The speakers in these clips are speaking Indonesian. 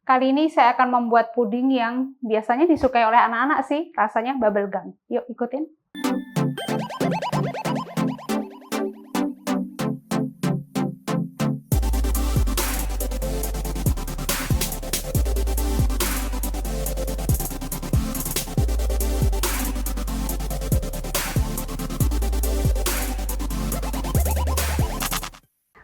Kali ini saya akan membuat puding yang biasanya disukai oleh anak-anak sih, rasanya bubble gum. Yuk ikutin.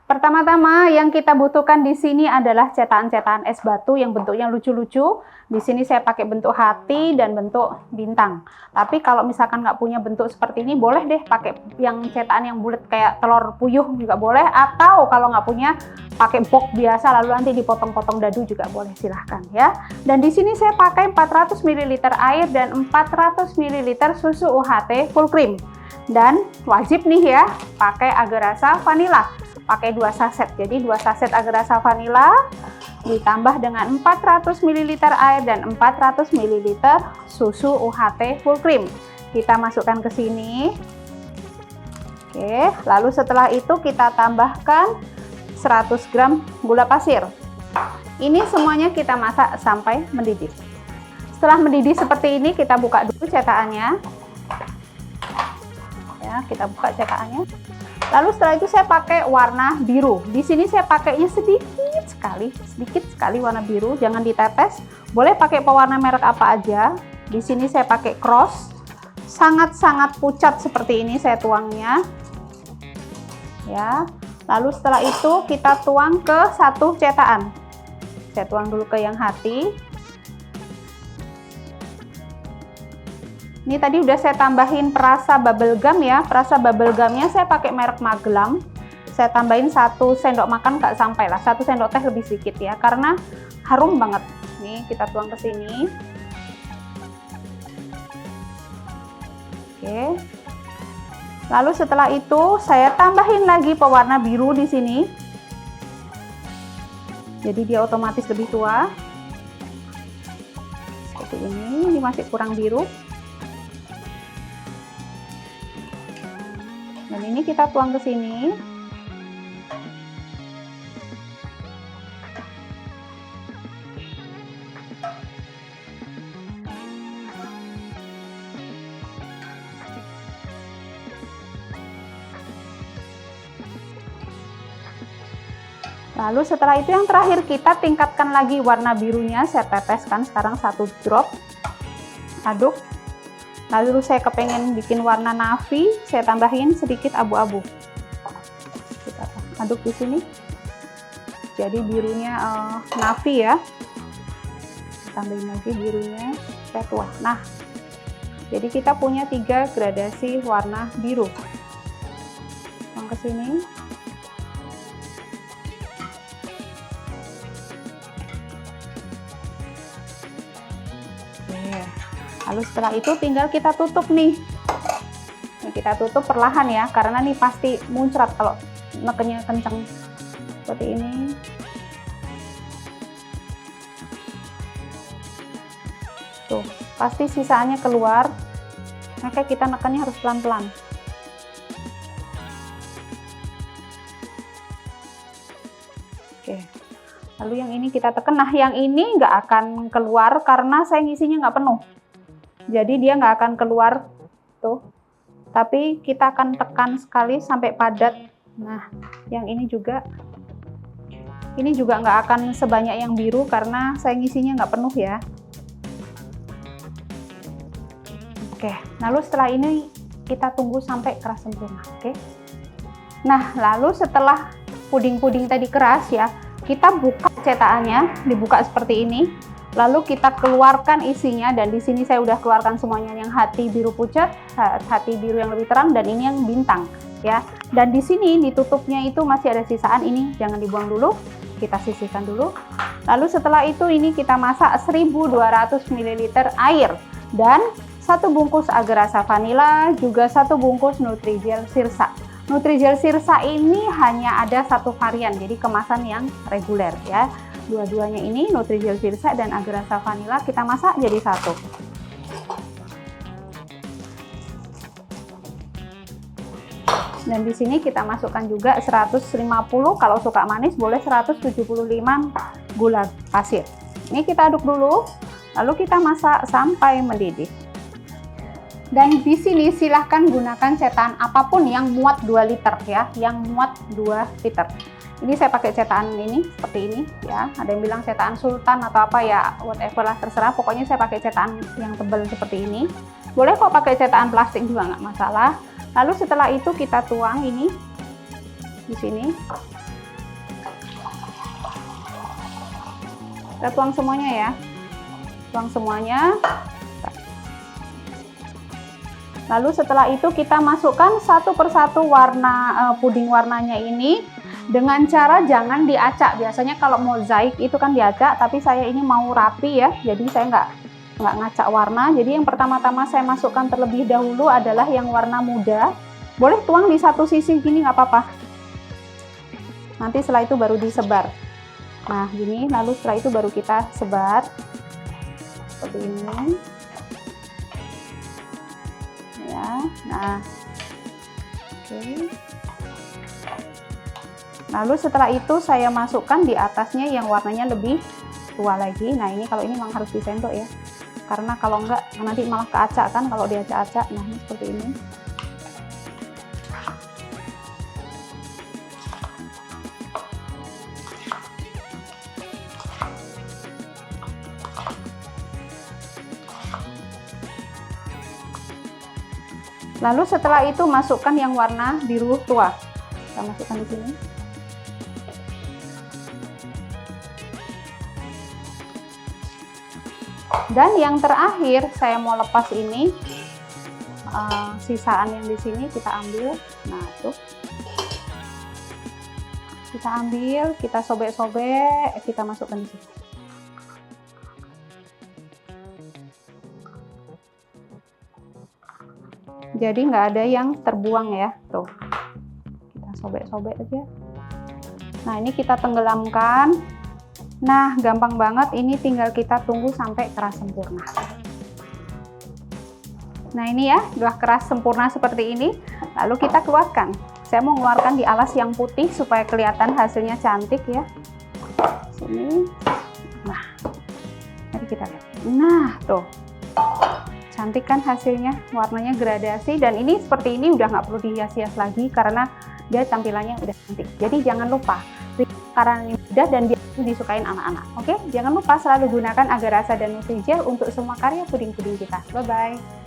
Pertama-tama yang kita butuhkan di sini adalah cetakan-cetakan es batu yang bentuknya lucu-lucu. Di sini saya pakai bentuk hati dan bentuk bintang. Tapi kalau misalkan nggak punya bentuk seperti ini, boleh deh pakai yang cetakan yang bulat kayak telur puyuh juga boleh. Atau kalau nggak punya, pakai box biasa lalu nanti dipotong-potong dadu juga boleh, silahkan ya. Dan di sini saya pakai 400 ml air dan 400 ml susu UHT full cream. Dan wajib nih ya, pakai agar rasa vanila. Pakai 2 saset, jadi 2 saset agar rasa vanila ditambah dengan 400 ml air dan 400 ml susu UHT full cream. Kita masukkan ke sini. Oke, lalu setelah itu kita tambahkan 100 gram gula pasir. Ini semuanya kita masak sampai mendidih. Setelah mendidih seperti ini, kita buka dulu cetakannya. Ya, kita buka cetakannya. Lalu setelah itu saya pakai warna biru. Di sini saya pakainya sedikit sekali warna biru, jangan ditetes. Boleh pakai pewarna merek apa aja. Di sini saya pakai cross. Sangat-sangat pucat seperti ini saya tuangnya. Ya. Lalu setelah itu kita tuang ke satu cetakan. Saya tuang dulu ke yang hati. Ini tadi udah saya tambahin perasa bubble gum ya. Perasa bubble gumnya saya pakai merek Magelang. Saya tambahin 1 sendok makan, nggak sampai lah, 1 sendok teh lebih sedikit ya, karena harum banget. Nih kita tuang ke sini. Oke. Lalu setelah itu saya tambahin lagi pewarna biru di sini. Jadi dia otomatis lebih tua. Seperti ini masih kurang biru. Dan ini kita tuang ke sini. Lalu setelah itu yang terakhir kita tingkatkan lagi warna birunya. Saya teteskan sekarang 1 drop. Aduk. Lalu saya kepengen bikin warna navy, saya tambahin sedikit abu-abu. Kita aduk di sini. Jadi birunya navy ya. Tambahin lagi birunya supaya tua. Nah, jadi kita punya 3 gradasi warna biru. Tuang ke sini. Lalu setelah itu tinggal kita tutup nih. Kita tutup perlahan ya, karena nih pasti muncrat kalau nekennya kencang. Seperti ini. Tuh, pasti sisanya keluar. Maka kita nekennya harus pelan-pelan. Oke. Lalu yang ini kita tekan. Nah, yang ini nggak akan keluar karena saya ngisinya nggak penuh. Jadi dia nggak akan keluar tuh, tapi kita akan tekan sekali sampai padat. Nah, yang ini juga nggak akan sebanyak yang biru karena saya ngisinya nggak penuh ya. Oke, lalu setelah ini kita tunggu sampai keras sempurna. Oke. Nah, lalu setelah puding-puding tadi keras ya, kita buka cetakannya, dibuka seperti ini. Lalu kita keluarkan isinya, dan di sini saya udah keluarkan semuanya, yang hati biru pucat, hati biru yang lebih terang, dan ini yang bintang ya. Dan di sini ditutupnya itu masih ada sisaan, ini jangan dibuang dulu, kita sisihkan dulu. Lalu setelah itu ini kita masak 1200 ml air dan 1 bungkus agar rasa vanila, juga 1 bungkus Nutrijel Sirsa. Nutrijel Sirsa ini hanya ada 1 varian, jadi kemasan yang reguler ya. Dua-duanya ini Nutrijel Sirsa dan agar rasa vanila kita masak jadi 1. Dan di sini kita masukkan juga 150, kalau suka manis boleh 175 gula pasir. ini kita aduk dulu, lalu kita masak sampai mendidih. Dan di sini silahkan gunakan cetakan apapun yang muat 2 liter ya, yang muat 2 liter. Ini saya pakai cetakan ini seperti ini ya. Ada yang bilang cetakan sultan atau apa ya, whatever lah, terserah. Pokoknya saya pakai cetakan yang tebal seperti ini. Boleh kok pakai cetakan plastik juga nggak masalah. Lalu setelah itu kita tuang ini di sini. Kita tuang semuanya ya. Tuang semuanya. Lalu setelah itu kita masukkan satu persatu warna puding warnanya ini dengan cara jangan diacak. Biasanya kalau mozaik itu kan diacak, tapi saya ini mau rapi ya, jadi saya nggak ngacak warna. Jadi yang pertama-tama saya masukkan terlebih dahulu adalah yang warna muda. Boleh tuang di satu sisi gini nggak apa-apa. Nanti setelah itu baru disebar. Nah gini, lalu setelah itu baru kita sebar seperti ini. Ya, nah, oke. Lalu setelah itu saya masukkan di atasnya yang warnanya lebih tua lagi. Nah ini kalau ini memang harus disendok ya, karena kalau enggak nanti malah keacak kan kalau diacak-acak. Nah ini seperti ini. Lalu setelah itu masukkan yang warna biru tua. Kita masukkan di sini. Dan yang terakhir saya mau lepas ini sisaan yang di sini kita ambil. Nah tuh, kita ambil, kita sobek-sobek, kita masukkan di sini. Jadi nggak ada yang terbuang ya, tuh. Kita sobek-sobek aja. Nah ini kita tenggelamkan. Nah gampang banget, ini tinggal kita tunggu sampai keras sempurna. Nah ini ya, udah keras sempurna seperti ini. Lalu kita keluarkan. Saya mau mengeluarkan di alas yang putih supaya kelihatan hasilnya cantik ya. Sini. Nah, mari kita lihat. Nah tuh. Cantik kan hasilnya, warnanya gradasi, dan ini seperti ini udah nggak perlu dihias-hias lagi karena dia tampilannya udah cantik. Jadi jangan lupa, karena ini mudah dan dia disukain anak-anak. Oke, jangan lupa selalu gunakan agar rasa dan nutri gel untuk semua karya puding-puding kita. Bye-bye.